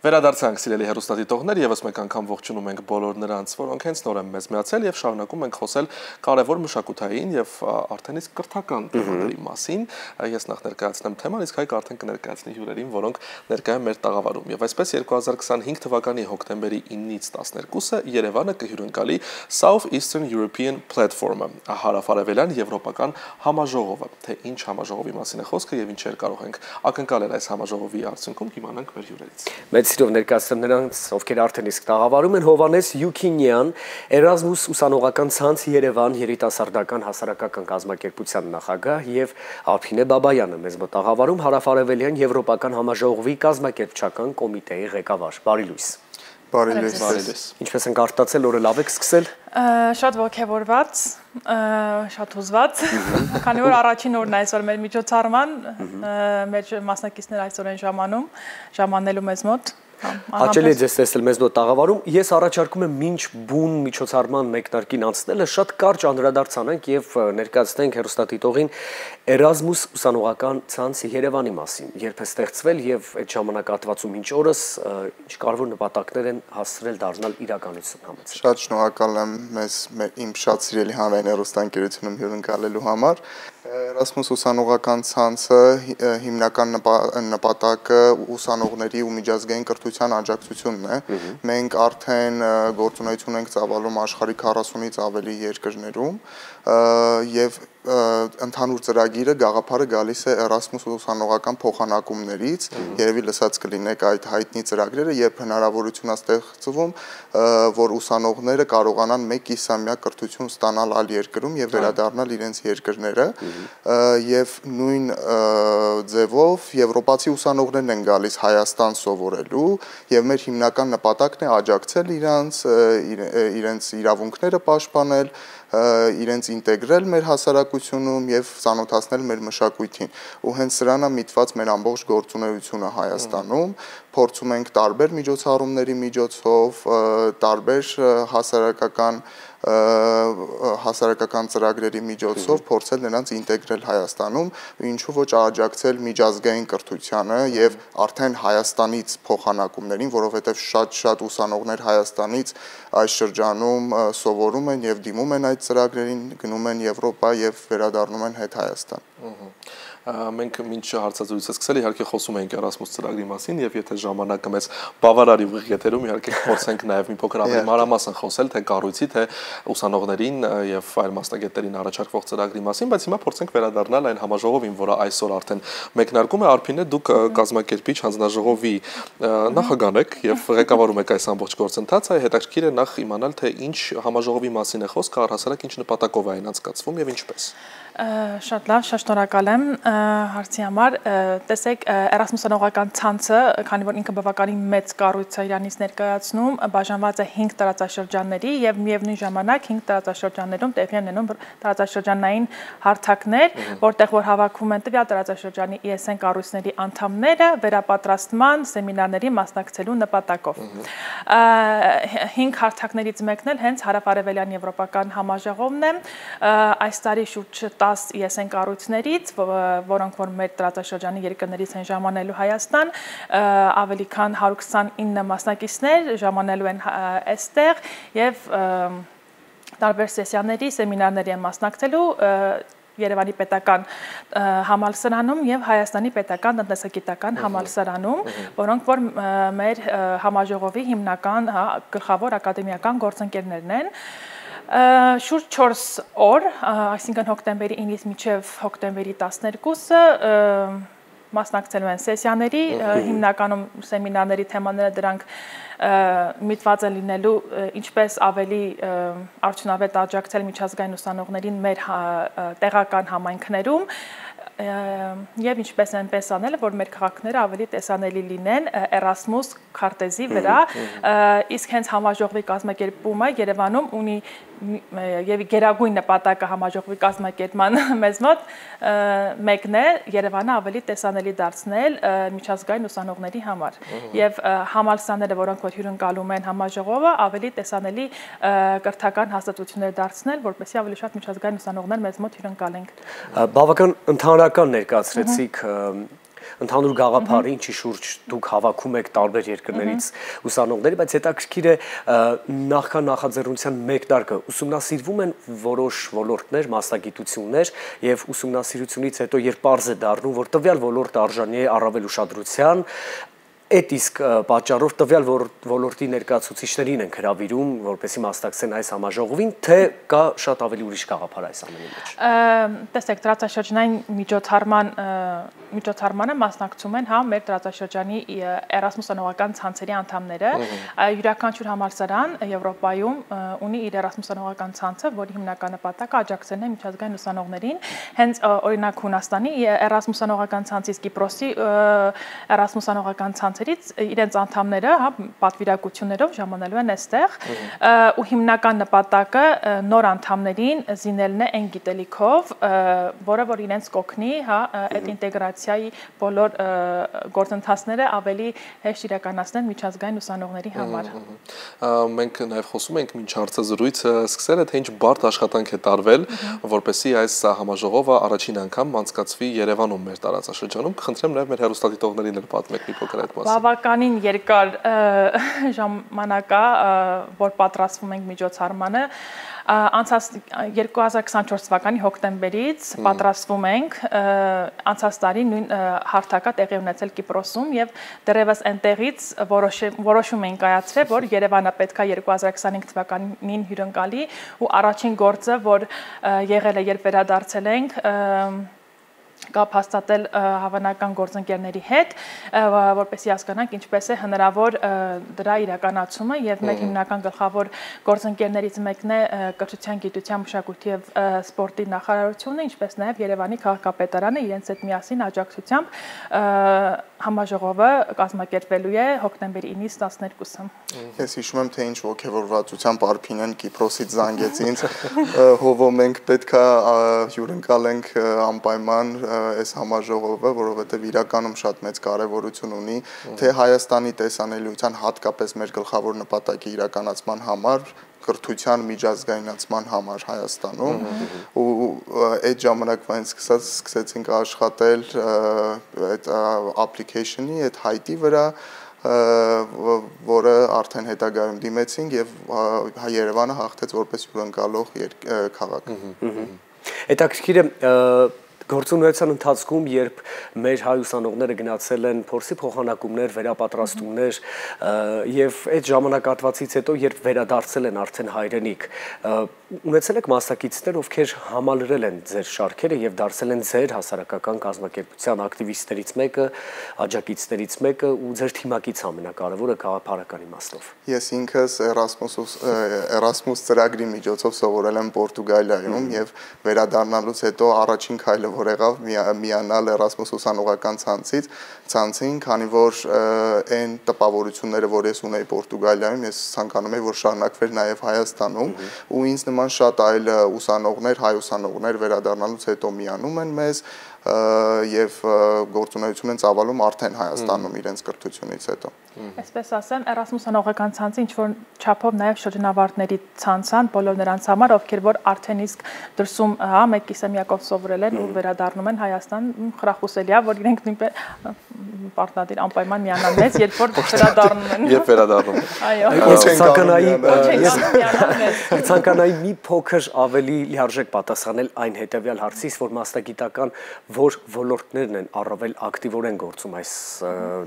Վերադարձանք սիրելի հեռուստադիտողներ, եւս մեկ անգամ ողջունում ենք բոլոր նրանց, որոնք հենց նոր են մեզ միացել եւ շարունակում ենք խոսել կարևոր մշակութային եւ արդեն իսկ կրթական թեմաների մասին։ Ես նախ ներկայացնեմ թեման, իսկ Հայկ արդեն կներկայացնի հյուրերին, որոնք ներկայ են մեր տաղավարում։ Եվ այսպես 2025 թվականի հոկտեմբերի 9-ից 12-ը Երևանը կհյուրընկալի South Eastern European Platform-ը, հարավարևելյան եվրոպական համաժողովը։ Թե ինչ համաժողովի մասին է խոսքը եւ ինչեր կարող ենք ակնկալել այս համաժողովի արդյունքում, կիմանանք մեր հյուրերից։ Սիրով ներկայացնում նրանց, ովքեր արդեն իսկ տաղավարում են, Հովհաննես Յուքինյան, Էրազմուս ուսանողական ցանց Երևան երիտասարդական հասարակական կազմակերպության նախագահ եւ Արփինե Բաբայանը մեզ մոտ տաղավարում հարավարևելյան եվրոպական համաժողովի կազմակերպչական կոմիտեի ղեկավար։ Բարի լույս։ Բարի լույս։ Ինչպես ենք արտացել, օրը լավ եք սկսել։ Շատ ողջավորված, շատ հուզված, քանի որ առաջին օրն այսօր մեր միջոցառման, մեր մասնակիցները այսօր են ժամանելու մեզ մոտ։ Հաճելի է ձեզ տեսնել մեզ մոտ տաղավարում։ Ես առաջարկում եմ մինչ բուն միջոցառման մեկնարկին անցնելը շատ կարճ անդրադարձանենք եւ ներկայացնենք հեռուստադիտողին Էրազմուս ուսանողական ցանց Երևանի մասին, երբ է ստեղծվել եւ այդ ժամանակահատվածում ինչ օրս ինչ կարևոր նպատակներ են հասցրել դառնալ իրականություն համեցել։ Շատ շնորհակալ եմ իմ շատ սիրելի հանրային հեռուստաընկերությունում հյուրընկալելու համար։ Էրազմուս ուսանողական ցանցը հիմնական նպատակը ուսանողների ու միջազգային կրթության աջակցությունն է։ Մենք արդեն գործունեություն ենք ծավալում աշխարհի 40-ից ավելի երկրներում եւ ընդհանուր ծրագիրը գաղափարը գալիս է Էրազմուս ուսանողական փոխանակումներից, երևի լսած կլինեք այդ հայտնի ծրագրերը, երբ հնարավորություն է ստեղծվում, որ ուսանողները կարողանան 1 կիսամյա կրթություն ստանալ այլ երկրում եւ վերադառնալ իրենց երկրները, եւ նույն ձևով եվրոպացի ուսանողներն են գալիս Հայաստան սովորելու եւ մեր հիմնական նպատակն է աջակցել իրենց իրավունքները պաշտպանել, իրենց ինտեգրել մեր հասարակությունում եւ ծանոթացնել մեր մշակույթին։ Ու հենց սրան է միտված մեր ամբողջ գործունեությունը Հայաստանում, փորձում ենք տարբեր միջոցառումների միջոցով, տարբեր հասարակական ծրագրերի միջոցով փորձել նրանց ինտեգրել Հայաստանում, ինչու ոչ աջակցել միջազգային կրթությանը եւ արդեն Հայաստանից փոխանակումներին, որովհետեւ շատ ուսանողներ Հայաստանից այս շրջանում սովորում են եւ դիմում են այդ ծրագրերին, գնում են Եվրոպա եւ վերադառնում են հետ Հայաստան։ Մենք մինչ հարցազրույցը սկսել իհարկե խոսում էինք Էրազմուս ծրագրի մասին եւ եթե ժամանակը մեզ բավարարի ուղիղ եթերում իհարկե փորձենք նաեւ մի փոքր ավելի մանրամասն խոսել թե կառույցի թե ուսանողներին եւ այլ մասնագետներին առաջարկվող ծրագրի մասին, բայց հիմա փորձենք վերադառնալ այն համաժողովին, որը այսօր արդեն մեկնարկում է։ Արփինե, դուք կազմակերպիչ հանձնաժողովի նախագահ եք եւ ղեկավարում եք այս ամբողջ գործընթացը, հետաքրքիր է նախ իմանալ թե ինչ համաժողովի մասին է խոսքը, առհասարակ ինչ նպատակով է այն անցկացվում եւ ինչպես։ Շատ լավ, շատ շնորհակալ եմ հարցի համար։ Տեսեք, Էրազմուս ուսանողական ցանցը, քանի որ ինքը բավականին մեծ կառույց է իրանից ներկայացնում, բաժանված է 5 տարածաշրջանների եւ միևնույն ժամանակ 5 տարածաշրջաններում տեղի են ունենում տարածաշրջանային հարթակներ, որտեղ որ հավաքում են տվյալ տարածաշրջանի ISN կառույցների անդամները վերապատրաստման սեմինարների մասնակցելու նպատակով։ 5 հարթակներից մեկն էլ հենց հարավարևելյան եվրոպական համաժողովն է։ Այս տարի շուրջ 10 ISN կառույցներից, որոնք որ մեր տարածաշրջանի երկրներից են ժամանելու Հայաստան, ավելի քան 129 մասնակիցներ ժամանելու են այստեղ եւ տարբեր սեսիաների, սեմինարների են մասնակցելու Երևանի պետական համալսարանում եւ Հայաստանի պետական տնտեսագիտական համալսարանում, որոնք որ մեր համաժողովի հիմնական գլխավոր ակադեմիական գործընկերներն են։ Շուրջ 4 օր, այսինքն հոկտեմբերի 9-ից մինչև հոկտեմբերի 12-ը մասնակցելու են սեսիաների, հիմնականում սեմինարների թեմաները դրանք միտված են լինելու ինչպես ավելի արդյունավետ աջակցել միջազգային ուսանողներին մեր տեղական համայնքներում եւ ինչպես այնպես անել, որ մեր քաղաքները ավելի տեսանելի լինեն Էրազմուս քարտեզի վրա, իսկ հենց համաժողովի կազմակերպումը Երևանում ունի եւ գերագույն նպատակը համաժողովի կազմակերպման մեզ մոտ մեկն է Երևանը ավելի տեսանելի դարձնել միջազգային ուսանողների համար եւ համալսարանները, որոնք որ հյուրընկալում են համաժողովը, ավելի տեսանելի կրթական հաստատություններ դարձնել, որպեսզի ավելի շատ միջազգային ուսանողներ մեզ մոտ հյուրընկալենք։ Բավական ընդհանրական ներկայացրեցիք ընդհանուր գաղափարը, ինչի շուրջ դուք հավաքում եք տարբեր երկրներից ուսանողների, բայց հետաքրքիր է նախքան նախաձեռնության մեկնարկը ուսումնասիրվում են որոշ ոլորտներ, մասնագիտություններ եւ ուսումնասիրությունից հետո երբ պարզ է դառնում, որ տվյալ ոլորտը արժանի է առավել ուշադրության, այդ իսկ պատճառով տվյալ ոլորտի ներկայացուցիչներին են հրավիրում, որպեսզի մասնակցեն այս համաժողովին, թե կա շատ ավելի ուրիշ գաղափար այս ամենի մեջ։ Տեսեք, տարածաշրջանային միջոցառմանը մասնակցում են մեր տարածաշրջանի Erasmus անողական ցանցերի անդամները։ Յուրաքանչյուր համալսարան Եվրոպայում ունի իր Erasmus անողական ցանցը, որի հիմնական նպատակը աջակցելն է միջազգային ուսանողներին։ Հենց օրինակ Հունաստանի Erasmus անողական ցանցից, Կիպրոսի Erasmus անողական ցանցերից իրենց անդամները պատվիրակություններով ժամանելու են այստեղ ու հիմնական նպատակը նոր անդամներին զինելն է այն գիտելիքով, որը որ իրենց կօգնի այդ ինտեգրացիայի բոլոր գործընթացները ավելի հեշտ իրականացնել միջազգային ուսանողների համար։ Մենք նաև խոսում ենք մինչ հարցազրույցը սկսել է, թե ինչ բարդ աշխատանք է տարվել, որպեսզի այս համաժողովը առաջին անգամ անցկացվի Երևանում մեր տարածաշրջանում։ Կխնդրեմ նաև մեր հեռուստադիտողներին էլ պատմեք մի փոքր այդ մասին։ Բավականին երկար ժամանակ է, որ պատրաստվում ենք միջոցառմանը։ Անցած 2024 թվականի հոկտեմբերից պատրաստվում ենք, անցած տարի նույն հարթակը տեղի ունեցել Կիպրոսում եւ դեռևս այնտեղից որոշում ենք կայացրել, որ Երևանը պետք է 2025 թվականին հյուրընկալի ու առաջին գործը, որ եղել է, երբ վերադարձել ենք, կապ հաստատել հավանական գործընկերների հետ, որպեսզի հասկանանք ինչպես է հնարավոր դրա իրականացումը եւ մեր հիմնական գլխավոր գործընկերներից մեկն է կրթության, գիտության, մշակույթի եւ սպորտի նախարարությունը, ինչպես նաեւ Երևանի քաղաքապետարանը իրենց հետ միասին աջակցությամբ համաժողովը կազմակերպվելու է հոկտեմբերի 9-ից 12-ը։ Ես հիշում եմ, թե ինչ ողջավորվածությամբ Արփինեն Կիպրոսից զանգեց ինձ, հովո մենք պետքա հյուրընկալենք անպայման այս համաժողովը, որովհետև իրականում շատ մեծ կարևորություն ունի, թե Հայաստանի տեսանելիության հատկապես մեր գլխավոր նպատակի իրականացման համար, կրթության միջազգայնացման համար Հայաստանում ու այդ ժամանակվանից սկսեցինք աշխատել այդ application-ի, այդ հայտի վրա, որը արդեն հետագայում դիմեցինք եւ Երևանը հաղթեց որպես հյուրընկալող քաղաք։ Հետաքրքիր է գործունեության ընթացքում, երբ մեր հայ ուսանողները գնացել են փորձի փոխանակումներ, վերապատրաստումներ եւ այդ ժամանակահատվածից հետո, երբ վերադարձել են արդեն հայրենիք, ունեցել եք մասնակիցներ, ովքեր համալրել են ձեր շարքերը եւ դարձել են ձեր հասարակական կազմակերպության ակտիվիստներից մեկը, աջակիցներից մեկը ու ձեր թիմակից ամենակարևորը գաղափարական իմաստով։ Ես ինքս Erasmus ծրագրի միջոցով սովորել եմ Պորտուգալիայում եւ վերադառնալուց հետո առաջին քայլը որ եղավ միանալ Erasmus ուսանողական ցանցին, քանի որ այն տպավորությունները, որ ես ունեի Պորտուգալիայում, ես ցանկանում եի, որ շարունակվեր նաև Հայաստանում, ու ինձ նման շատ այլ ուսանողներ, հայ ուսանողներ վերադառնալուց հետո միանում են մեզ եւ գործունեություն են ծավալում արդեն Հայաստանում իրենց կրթությունից հետո։ Այսպես ասեմ, Erasmus անողական ցանցը ինչ որ չափով նաև շրջանավարտների ցանցան, բոլոր նրանց համար, ովքեր որ արդեն իսկ դրսում մեկ կիսամյակով սովորել են ու վերադառնում են Հայաստան, խրախուսելի է, որ իրենք նույնպես պարտադիր անպայման միանան մեզ, երբ որ վերադառնում են։ Երբ վերադառնում են։ Այո։ Ես ցանկանայի մի փոքր ավելի լիարժեք պատասխանել այն հետեւյալ հարցից, որ մասնագիտական որ ոլորտներն են առավել ակտիվորեն գործում այս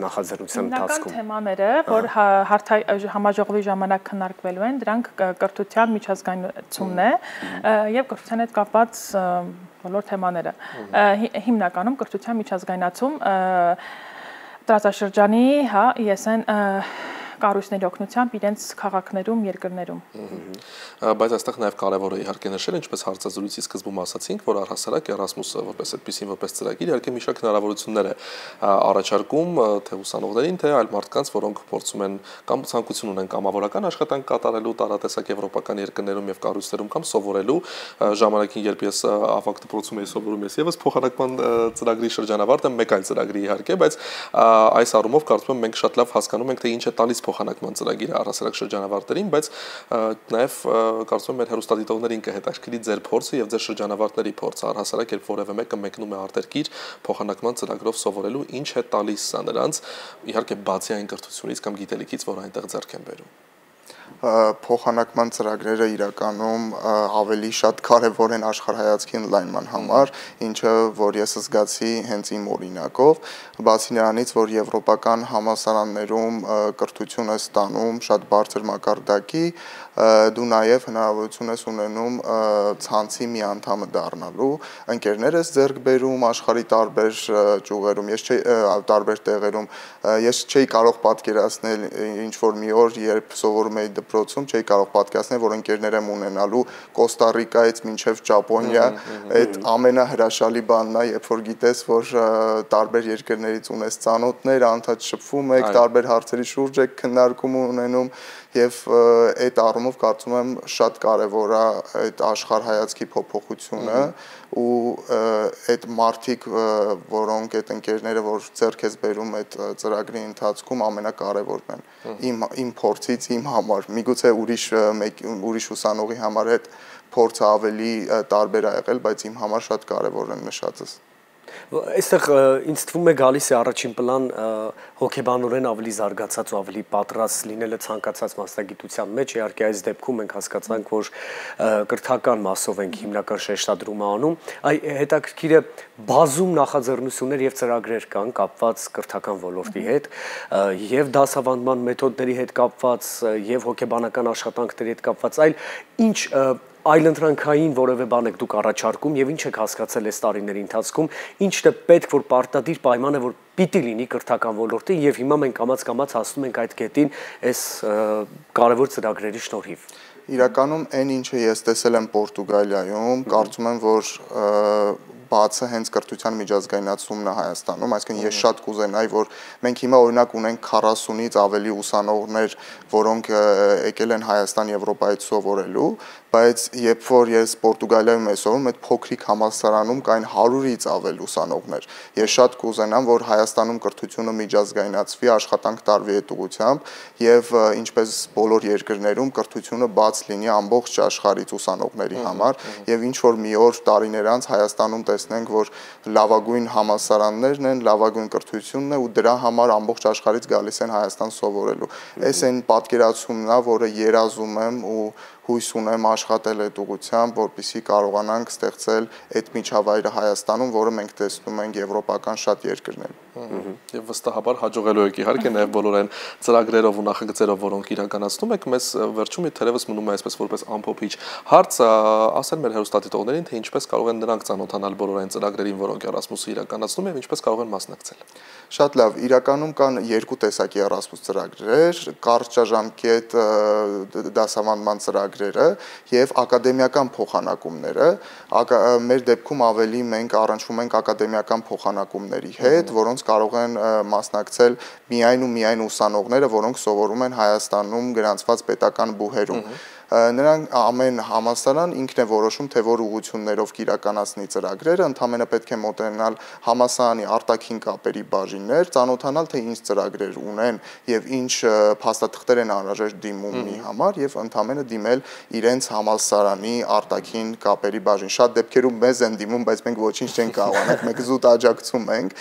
նախաձեռնության ընթացքում։ Թեմաները, որ համաժողովի ժամանակ քննարկվելու են, դրանք կրթության միջազգայնացումն է եւ կրթության հետ կապված բոլոր թեմաները։ Հիմնականում կրթության միջազգայնացում տարածաշրջանի, ESN կառույցների օգնությամբ իրենց քաղաքներում, երկրներում։ Բայց այստեղ նաև կարևոր է իհարկե նշել, ինչպես հարցազրույցի սկզբում ասացինք, որ առհասարակ Erasmus-ը որպես այդպեսին որպես ծրագիր իհարկե մի շարք հնարավորություններ է առաջարկում թե ուսանողներին, թե այլ մարդկանց, որոնք փորձում են կամ ցանկություն ունեն կամավորական աշխատանք կատարելու տարատեսակ եվրոպական երկրներում եւ կառույցներում կամ սովորելու ժամանակին, երբ ես ավագ դպրոցում էի սովորում, ես եւս փոխանակման ծրագրի շրջանավարտ եմ, մեկ այլ ծրագրի իհարկե, բայց այս առումով կարծում եմ մենք շատ լավ հասկանում ենք, թե ինչ է տալիս փոխանակման ծրագիրը առհասարակ շրջանավարտներին, բայց նաև կարծում եմ մեր հեռուստադիտողներին կհետաքրքրի ձեր փորձը եւ ձեր շրջանավարտների փորձը առհասարակ երբ որևէ մեկը մեկնում է արտերկիր փոխանակման ծրագրով սովորելու, ինչ է տալիս սա նրանց, իհարկե բացի այն կրթությունից կամ գիտելիքից, որ այնտեղ ձեռք են բերում։ Փոխանակման ծրագրերը իրականում ավելի շատ կարևոր են աշխարհայացքի ընդլայնման համար, ինչը որ ես զգացի հենց իմ օրինակով, բացի նրանից, որ եվրոպական համալսարաններում կրթություն է ստանում շատ բարձր մակարդակի, դու նաև հնարավորություն ես ունենում ցանցի մի անդամը դառնալու, ընկերներս ձեռք բերում աշխարհի տարբեր ճյուղերում, տարբեր տեղերում, ես չէի կարող պատկերացնել ինչ որ մի օր, երբ սովորում էի դպրոցում, չէի կարող պատկերացնել, որ ընկերներ եմ ունենալու Կոստա Ռիկայից մինչև Ճապոնիա, այդ ամենահրաշալի բանն է, երբ որ գիտես, որ տարբեր երկրներից ունես ծանոթներ, անդադ շփվում եք, տարբեր հարցերի շուրջ եք քննարկում ունենում եւ այդ առումով կարծում եմ շատ կարեւոր է այդ աշխարհայացքի փոփոխությունը ու այդ մարտիկ, որոնք այդ ընկերները, որ ձեռք ես բերում այդ ծրագրի ընթացքում ամենակարևորն են իմ փորձից իմ համար, միգուցե ուրիշ ուսանողի համար այդ փորձը ավելի տարբեր է եղել, բայց իմ համար շատ կարևոր են նշածս։ Այստեղ ինձ թվում է գալիս է առաջին պլան հոգեբանորեն ավելի զարգացած ու ավելի պատրաստ լինելը ցանկացած մասնագիտության մեջ, իհարկե այս դեպքում մենք հասկացանք, որ կրթական մասով ենք հիմնական շեշտադրումը անում, հետաքրքիր է բազում նախաձեռնություններ եւ ծրագրեր կան կապված կրթական ոլորտի հետ եւ դասավանդման մեթոդների հետ կապված եւ հոգեբանական աշխատանքների հետ կապված, ինչ այլընտրանքային որևէ բան եք դուք առաջարկում եւ ինչ եք հասկացել այս տարիների ընթացքում, ինչն է պետք որ պարտադիր պայման է որ պիտի լինի կրթական ոլորտին եւ հիմա մենք կամաց հասնում ենք այդ կետին այս կարևոր ծրագրերի շնորհիվ։ Իրականում այն ինչը ես տեսել եմ Պորտուգալիայում, կարծում եմ որ բացը հենց կրթության միջազգայնացումն է Հայաստանում, այսինքն ես շատ կուզենայի, որ մենք հիմա օրինակ ունենք 40-ից ավելի ուսանողներ, որոնք եկել են Հայաստան Եվրոպայից սովորելու, բայց երբ որ ես Պորտուգալիայում եմ սովորում, այդ փոքրիկ համալսարանում կային 100-ից ավել ուսանողներ։ Ես շատ կուզենամ, որ Հայաստանում կրթությունը միջազգայնացվի, աշխատանք տարվի այդ ուղղությամբ եւ ինչպես բոլոր երկրներում կրթությունը բաց լինի ամբողջ աշխարհից ուսանողների համար եւ ինչ որ մի օր տարիներ անց Հայաստանում տեսնենք, որ լավագույն համալսարաններն են, լավագույն կրթությունն է ու դրա համար ամբողջ աշխարհից գալիս են Հայաստան սովորելու։ Այս այն պատկերացումն է, որը երազում եմ ու հույս ունեմ աշխատել այդ ուղղությամբ, որպեսզի կարողանանք ստեղծել այդ միջավայրը Հայաստանում, որը մենք տեսնում ենք եվրոպական շատ երկրներում։ Եվ վստահաբար հաջողելու եք իհարկե նաև բոլոր այն ծրագրերով ու նախագծերով, որոնք իրականացնում եք, մեզ վերջում թերևս մնում է այսպես որպես ամփոփիչ հարց, ասել մեր հեռուստադիտողներին, թե ինչպես կարող են նրանք ծանոթանալ բոլոր այն ծրագրերին, որոնք Erasmus-ը իրականացնում եւ ինչպես կարող են մասնակցել։ Շատ լավ, իրականում կան երկու տեսակի Erasmus ծրագրեր, կարճաժամկետ դասավանդման ծրագրերը եւ ակադեմիական փոխանակումները, մեր դեպքում ավելի մենք առնչվում ենք ակադեմիական փոխանակումների հետ, որոնց կարող են մասնակցել միայն ուսանողները, որոնք սովորում են Հայաստանում գրանցված պետական բուհերում։ Նրանք ամեն համալսարան ինքն է որոշում, թե որ ուղղություններով կիրականացնի ծրագրերը, ընդհանրապես պետք է մոտենալ համալսարանի արտաքին կապերի բաժիններ, ծանոթանալ, թե ինչ ծրագրեր ունեն եւ ինչ փաստաթղթեր են անհրաժեշտ դիմումի համար եւ ընդհանրապես դիմել իրենց համալսարանի արտաքին կապերի բաժին։ Շատ դեպքերում մեզ են դիմում, բայց մենք ոչինչ չենք կարող անել, մենք զուտ աջակցում ենք։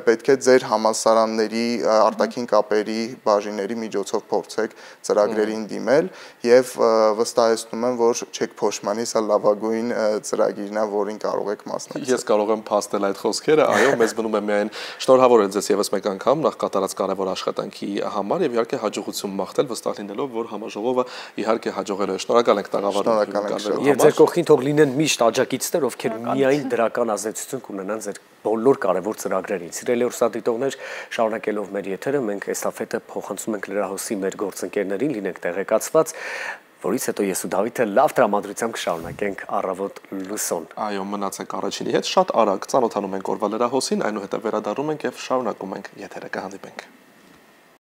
Պետք է ձեր համալսարանների արտաքին կապերի բաժինների միջոցով փորձեք ծրագրերին դիմել եւ վստահեցնում եմ, որ չեք փոշմանի, սա լավագույն ծրագիրն է, որին կարող եք մասնակցել։ Ես կարող եմ փաստել այդ խոսքերը, այո, մեզ մնում է միայն շնորհավորել ձեզ եւս մեկ անգամ նախ կատարած կարևոր աշխատանքի համար եւ իհարկե հաջողություն մաղթել, վստահ լինելով, որ համաժողովը իհարկե հաջողել է։ Շնորհակալ ենք տաղավարում։ Եվ ձեր կողքին թող լինեն միշտ աջակիցներ, ովքեր միայն դրական ազդեցություն կունենան ձեր բոլոր կարևոր ծրագրերին։ Սիրելի հեռուստադիտողներ, շարունակելով մեր եթերը, մենք էստաֆետը փոխանցում ենք լրահոսի մեր գործընկերներին, լինենք տեղեկացված, որից հետո ես ու Դավիթը լավ տրամադրությամբ կշարունակենք առավոտ լուսոն։ Այո, մնացեք առաջինի հետ, շատ արագ ծանոթանում ենք օրվա լրահոսին, այնուհետև վերադառնում ենք եւ շարունակում ենք եթերը, կհանդիպենք։